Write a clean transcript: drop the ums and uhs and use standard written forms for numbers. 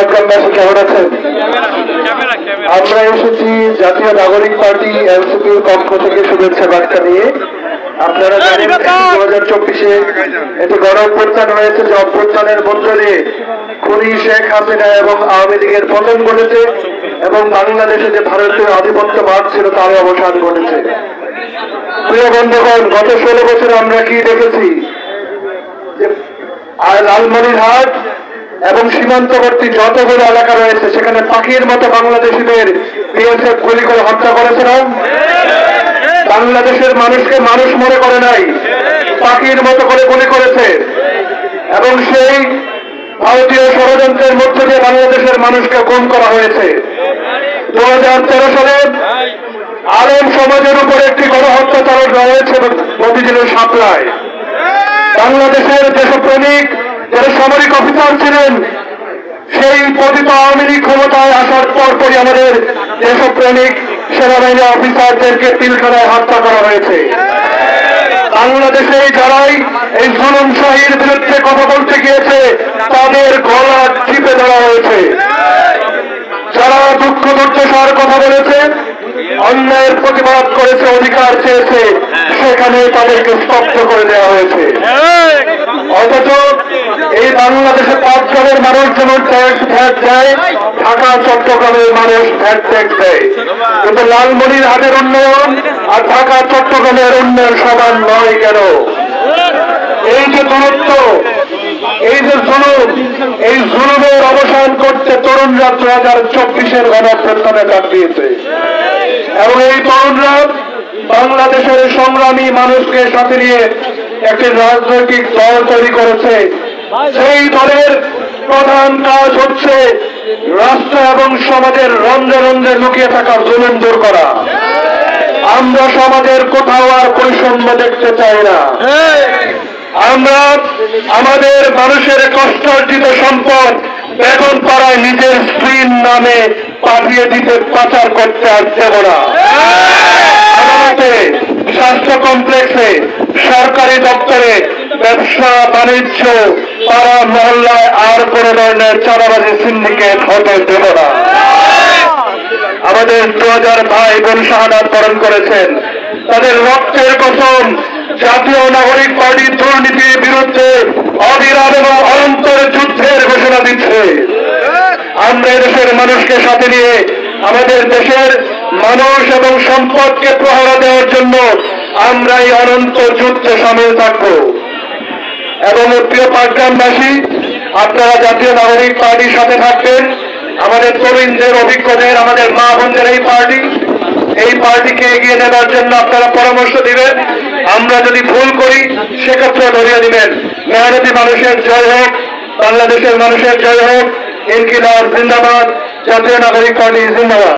পাটগ্রামবাসী কেমন আছেন? আমরা এসেছি জাতীয় নাগরিক পার্টি এনসিপির পক্ষ থেকে শুভেচ্ছা বার্তা নিয়ে। আপনারা জানেন 2024-এ একটি গণ অভ্যুত্থান হয়েছে, যে অভ্যুত্থানের মধ্য দিয়ে খুনি শেখ হাসিনা এবং আওয়ামী লীগের পতন ঘটেছে এবং বাংলাদেশে যে ভারতীয় আধিপত্যবাদ ছিল তার অবসান ঘটেছে। প্রিয় বন্ধুগণ, গত 16 বছরে আমরা কি দেখেছি? আর লালমনিরহাট এবং সীমান্তবর্তী যতগুলো এলাকা রয়েছে সেখানে পাখির মতো বাংলাদেশিদের বিএসএফ গুলি করে হত্যা করেছে না? বাংলাদেশের মানুষকে মানুষ মনে করে নাই, পাখির মতো করে গুলি করেছে। এবং সেই ভারতীয় ষড়যন্ত্রের মধ্য দিয়ে বাংলাদেশের মানুষকে গুম করা হয়েছে। 2013 সালে আলেম সমাজের উপর একটি গণহত্যা চালানো হয়েছে মতিঝিলের শাপলায়। বাংলাদেশের দেশপ্রেমিক যারা সামরিক অফিসার ছিলেন, সেই পতিত আওয়ামী লীগ ক্ষমতায় আসার পরপরই আমাদের দেশপ্রেমিক সেনাবাহিনী অফিসারদেরকে পিলখানায় হত্যা করা হয়েছে। বাংলাদেশে যারাই এই জুলুমশাহীর বিরুদ্ধে কথা বলতে গিয়েছে তাদের গলা টিপে ধরা হয়েছে। যারা দুঃখ দুর্দশার কথা বলেছে, অন্যায়ের প্রতিবাদ করেছে, অধিকার চেয়েছে, সেখানে তাদেরকে স্তব্ধ করে দেওয়া হয়েছে। অথচ এই বাংলাদেশে পাটগ্রামের মানুষ যেমন ট্যাক্স ভ্যাট দেয়, ঢাকা চট্টগ্রামের মানুষ ভ্যাট ট্যাক্স দেয়, কিন্তু লালমনিরহাটের উন্নয়ন আর ঢাকা চট্টগ্রামের উন্নয়ন সমান নয় কেন? এই যে দূরত্ব, এই যে জুলুম, এই জুলুমের অবসান করতে তরুণরা 2024-এর গণঅভ্যুত্থানে ডাক দিয়েছে। এবং এই তরুণরা বাংলাদেশের সংগ্রামী মানুষকে সাথে নিয়ে একটি রাজনৈতিক দল তৈরি করেছে। সেই দলের প্রধান কাজ হচ্ছে রাষ্ট্র এবং সমাজের রন্ধ্রে রন্ধ্রে লুকিয়ে থাকা জুলুম দূর করা। আমরা সমাজের কোথাও আর বৈষম্য দেখতে চাই না। আমরা আমাদের মানুষের কষ্টার্জিত সম্পদ বেতন পাড়ায় নিজের স্ত্রীর নামে পাঠিয়ে দিতে পাচার করতে আর দেব না। আদালতে, স্বাস্থ্য কমপ্লেক্সে, সরকারি দপ্তরে, ব্যবসা বাণিজ্য, পাড়া মহল্লায় আর কোন ধরনের চাঁদাবাজি সিন্ডিকেট হতে দেব না। আমাদের 2000 ভাই বোন শাহাদাত বরণ করেছেন, তাদের রক্তের কসম জাতীয় নাগরিক পার্টি দুর্নীতির বিরুদ্ধে অবিরাম এবং অন্তর যুদ্ধের ঘোষণা দিচ্ছে। আমরা দেশের মানুষকে সাথে নিয়ে আমাদের দেশের মানুষ এবং সম্পদকে প্রহরা দেওয়ার জন্য আমরা এই অনন্ত যুদ্ধে সামিল থাকব। এবং প্রিয় পাটগ্রামবাসী, আপনারা জাতীয় নাগরিক পার্টির সাথে থাকবেন। আমাদের তরুণদের, অভিজ্ঞদের, আমাদের মা বোনদের এই পার্টিকে এগিয়ে নেবার জন্য আপনারা পরামর্শ দিবেন। আমরা যদি ভুল করি সেক্ষেত্রে ধরিয়ে দিবেন। মেহনতি মানুষের জয় হোক, বাংলাদেশের মানুষের জয় হোক। ইনকিলাব জিন্দাবাদ, জাতীয় নাগরিক পার্টি জিন্দাবাদ।